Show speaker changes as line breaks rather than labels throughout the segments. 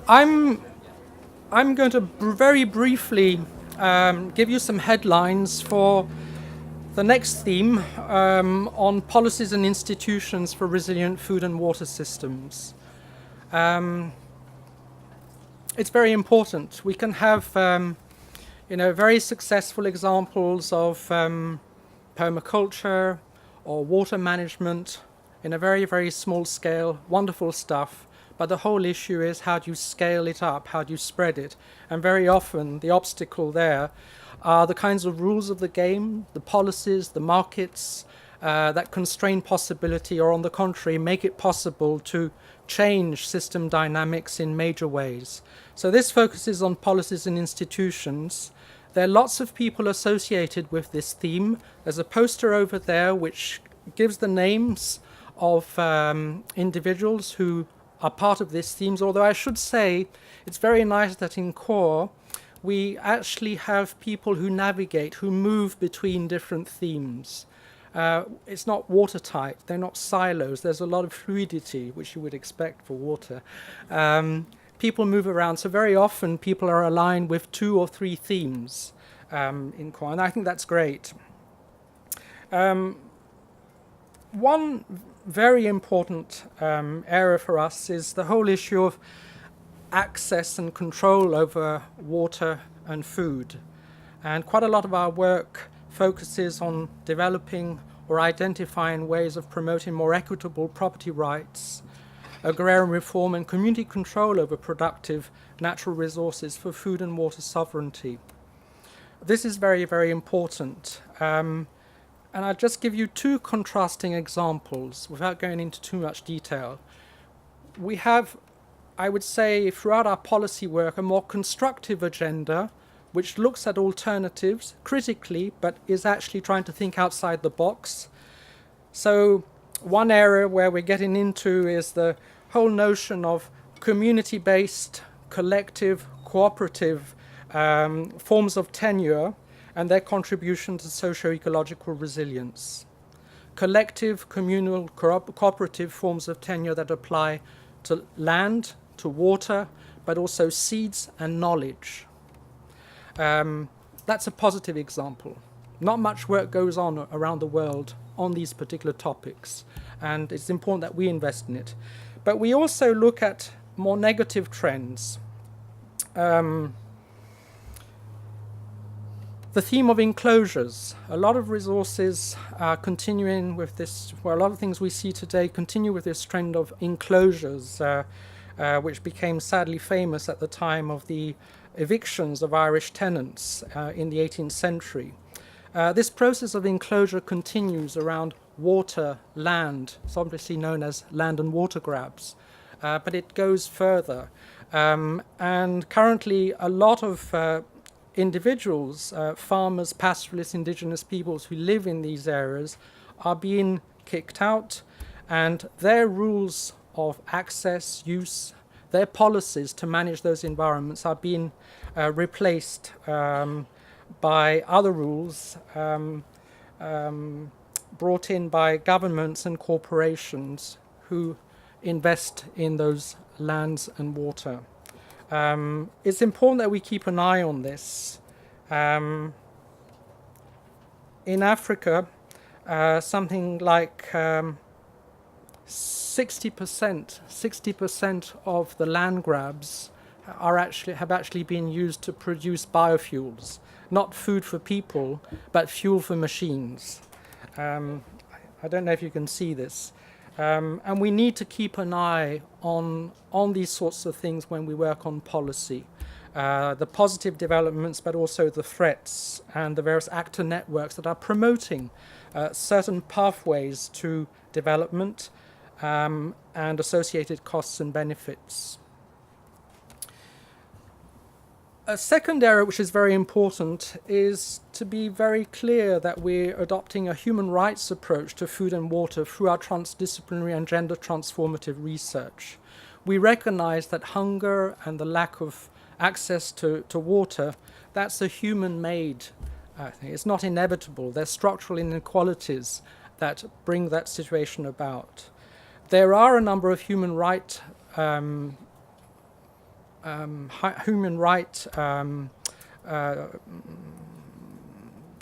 I'm I'm going to very briefly give you some headlines for the next theme on policies and institutions for resilient food and water systems. Um, it's very important. We can have very successful examples of permaculture or water management in a very, very small scale, wonderful stuff. But the whole issue is how do you scale it up? How do you spread it? And very often the obstacle there are the kinds of rules of the game, the policies, the markets that constrain possibility, or on the contrary, make it possible to change system dynamics in major ways. So this focuses on policies and institutions. There are lots of people associated with this theme. There's a poster over there which gives the names of individuals who are part of this theme, although I should say it's very nice that in CAWR we actually have people who navigate, who move between different themes. It's not watertight, they're not silos, there's a lot of fluidity, which you would expect for water. People move around, so very often people are aligned with 2 or 3 themes in CAWR, and I think that's great. One very important area for us is the whole issue of access and control over water and food. And quite a lot of our work focuses on developing or identifying ways of promoting more equitable property rights, agrarian reform, and community control over productive natural resources for food and water sovereignty. This is very, very important. And I'll just give you 2 contrasting examples without going into too much detail. We have, I would say, throughout our policy work, a more constructive agenda which looks at alternatives critically, but is actually trying to think outside the box. So one area where we're getting into is the whole notion of community-based, collective, cooperative forms of tenure and their contribution to socio-ecological resilience. Collective, communal, cooperative forms of tenure that apply to land, to water, but also seeds and knowledge. That's a positive example. Not much work goes on around the world on these particular topics, and it's important that we invest in it. But we also look at more negative trends. The theme of enclosures. A lot of resources are continuing with this, well, a lot of things we see today continue with this trend of enclosures, which became sadly famous at the time of the evictions of Irish tenants in the 18th century. This process of enclosure continues around water, land. It's obviously known as land and water grabs, but it goes further. And currently a lot of individuals, farmers, pastoralists, indigenous peoples who live in these areas are being kicked out, and their rules of access, use, their policies to manage those environments are being replaced by other rules brought in by governments and corporations who invest in those lands and water. It's important that we keep an eye on this. In Africa, something like 60% of the land grabs have actually been used to produce biofuels, not food for people, but fuel for machines. I don't know if you can see this. And we need to keep an eye on these sorts of things when we work on policy. The positive developments, but also the threats and the various actor networks that are promoting certain pathways to development and associated costs and benefits. A second area which is very important is to be very clear that we're adopting a human rights approach to food and water through our transdisciplinary and gender transformative research. We recognize that hunger and the lack of access to water, that's a human-made thing. It's not inevitable. There's structural inequalities that bring that situation about. There are a number of human rights human rights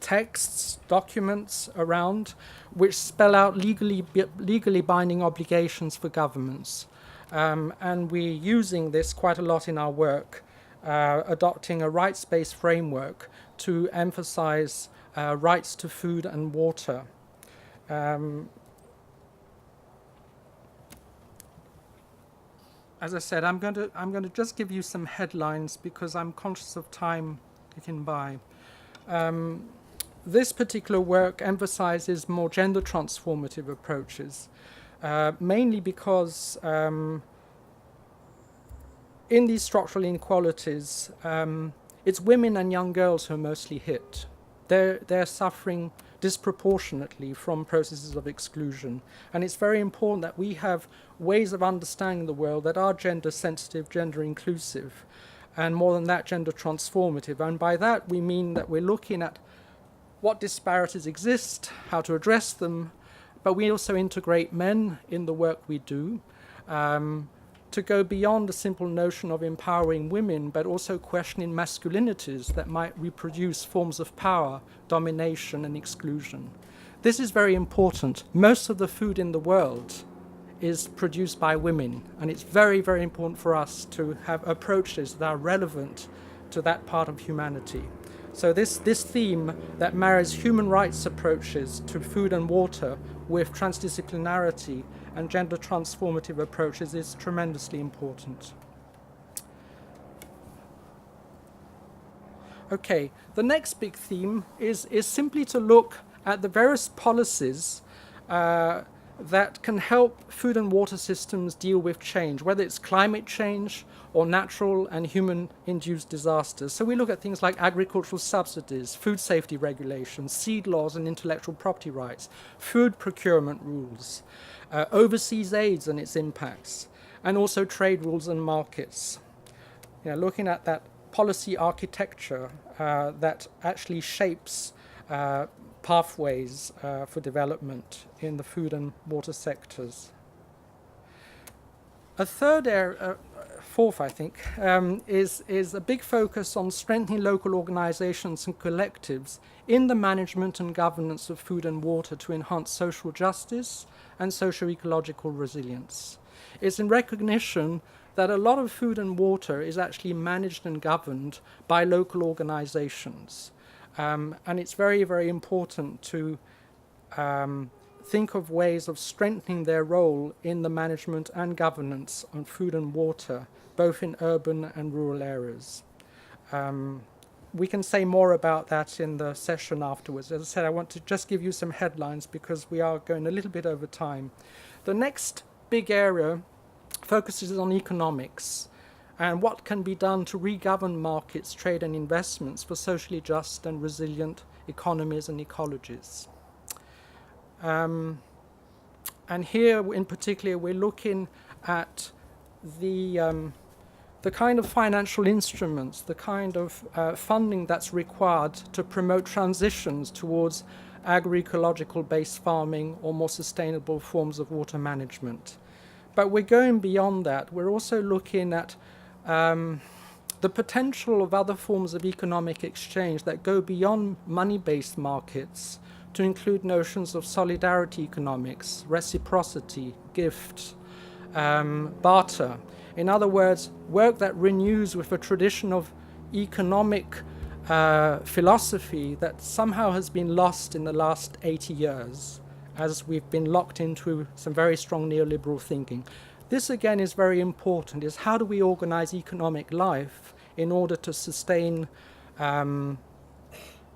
texts, documents around, which spell out legally binding obligations for governments. And we're using this quite a lot in our work, adopting a rights-based framework to emphasize rights to food and water. As I said, I'm going to just give you some headlines because I'm conscious of time ticking by. This particular work emphasizes more gender transformative approaches, mainly because in these structural inequalities, it's women and young girls who are mostly hit. They're suffering disproportionately from processes of exclusion. And it's very important that we have ways of understanding the world that are gender sensitive, gender inclusive, and more than that, gender transformative. And by that, we mean that we're looking at what disparities exist, how to address them, but we also integrate men in the work we do, to go beyond the simple notion of empowering women, but also questioning masculinities that might reproduce forms of power, domination, and exclusion. This is very important. Most of the food in the world is produced by women, and it's very, very important for us to have approaches that are relevant to that part of humanity. So this theme that marries human rights approaches to food and water with transdisciplinarity and gender transformative approaches is tremendously important. Okay, the next big theme is simply to look at the various policies that can help food and water systems deal with change, whether it's climate change or natural and human-induced disasters. So we look at things like agricultural subsidies, food safety regulations, seed laws and intellectual property rights, food procurement rules, overseas aids and its impacts, and also trade rules and markets. You know, looking at that policy architecture that actually shapes pathways for development in the food and water sectors. A third area, fourth I think, is a big focus on strengthening local organizations and collectives in the management and governance of food and water to enhance social justice and socio-ecological resilience. It's in recognition that a lot of food and water is actually managed and governed by local organizations. And it's very, very important to think of ways of strengthening their role in the management and governance on food and water, both in urban and rural areas. We can say more about that in the session afterwards. As I said, I want to just give you some headlines because we are going a little bit over time. The next big area focuses on economics and what can be done to re-govern markets, trade and investments for socially just and resilient economies and ecologies. And here in particular we're looking at the kind of financial instruments, the kind of funding that's required to promote transitions towards agroecological-based farming or more sustainable forms of water management. But we're going beyond that. We're also looking at the potential of other forms of economic exchange that go beyond money-based markets to include notions of solidarity economics, reciprocity, gift, barter. In other words, work that renews with a tradition of economic philosophy that somehow has been lost in the last 80 years as we've been locked into some very strong neoliberal thinking. This again is very important, is how do we organize economic life in order to sustain our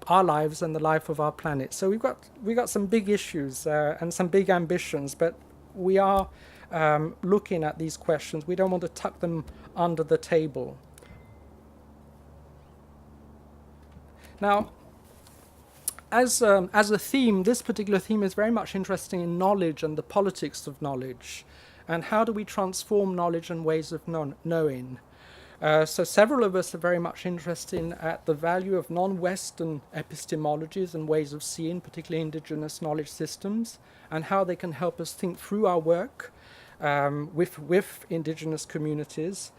lives and the life of our planet. So we've got some big issues and some big ambitions, but we are looking at these questions. We don't want to tuck them under the table. Now, as a theme, this particular theme is very much interested in knowledge and the politics of knowledge, and how do we transform knowledge and ways of knowing. So several of us are very much interested at the value of non-Western epistemologies and ways of seeing, particularly indigenous knowledge systems, and how they can help us think through our work with indigenous communities.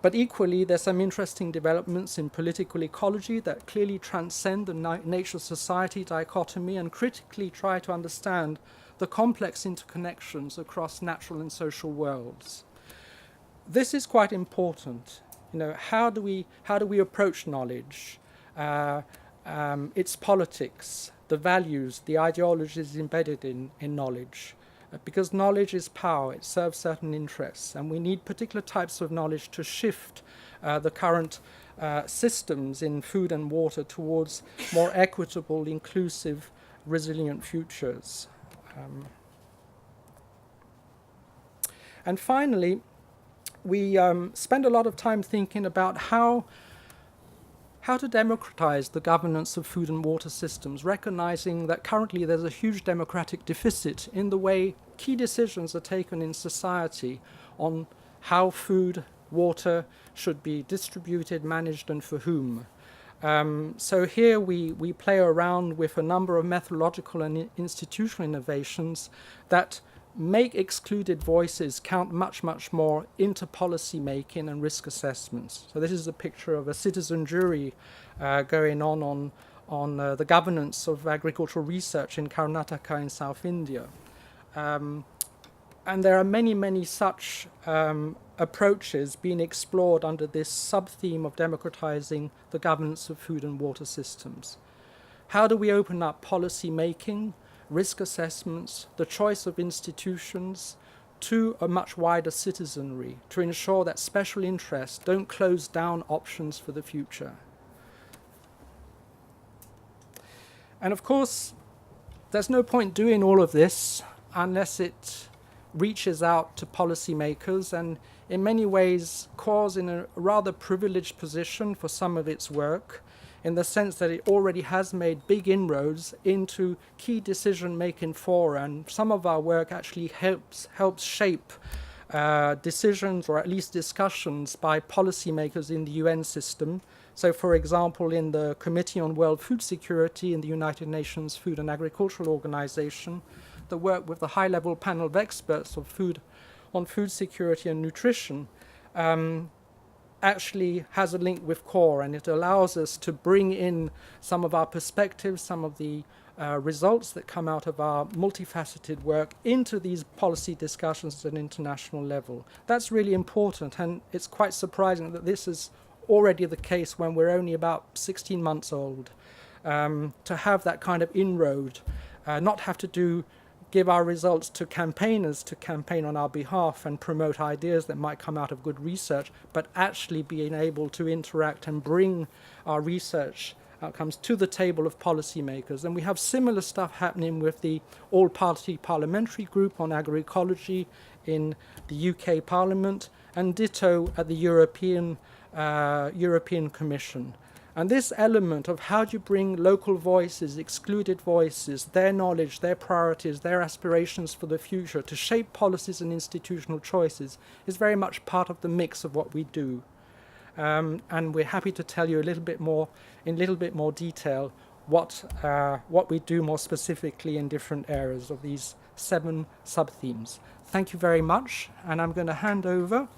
But equally, there's some interesting developments in political ecology that clearly transcend the nature-society dichotomy and critically try to understand the complex interconnections across natural and social worlds. This is quite important. How do we approach knowledge, its politics, the values, the ideologies embedded in knowledge? Because knowledge is power, it serves certain interests, and we need particular types of knowledge to shift the current systems in food and water towards more equitable, inclusive, resilient futures. And finally, we spend a lot of time thinking about how to democratize the governance of food and water systems, recognizing that currently there's a huge democratic deficit in the way key decisions are taken in society on how food, water should be distributed, managed, and for whom. So here we play around with a number of methodological and institutional innovations that make excluded voices count much, much more into policy making and risk assessments. So this is a picture of a citizen jury going on the governance of agricultural research in Karnataka in South India. And there are many, many such approaches being explored under this sub-theme of democratizing the governance of food and water systems. How do we open up policy making, risk assessments, the choice of institutions to a much wider citizenry to ensure that special interests don't close down options for the future? And of course, there's no point doing all of this unless it reaches out to policymakers, and in many ways CAWR's in a rather privileged position for some of its work, in the sense that it already has made big inroads into key decision-making fora, and some of our work actually helps shape decisions, or at least discussions, by policymakers in the UN system. So, for example, in the Committee on World Food Security in the United Nations Food and Agricultural Organization, the work with the high-level panel of experts on food security and nutrition actually has a link with CAWR, and it allows us to bring in some of our perspectives, some of the results that come out of our multifaceted work into these policy discussions at an international level. That's really important, and it's quite surprising that this is already the case when we're only about 16 months old. To have that kind of inroad, not have to give our results to campaigners to campaign on our behalf and promote ideas that might come out of good research, but actually being able to interact and bring our research outcomes to the table of policymakers. And we have similar stuff happening with the all-party parliamentary group on agroecology in the UK Parliament, and ditto at the European Commission. And this element of how do you bring local voices, excluded voices, their knowledge, their priorities, their aspirations for the future to shape policies and institutional choices is very much part of the mix of what we do. And we're happy to tell you in a little bit more detail what we do more specifically in different areas of these 7 sub-themes. Thank you very much, and I'm going to hand over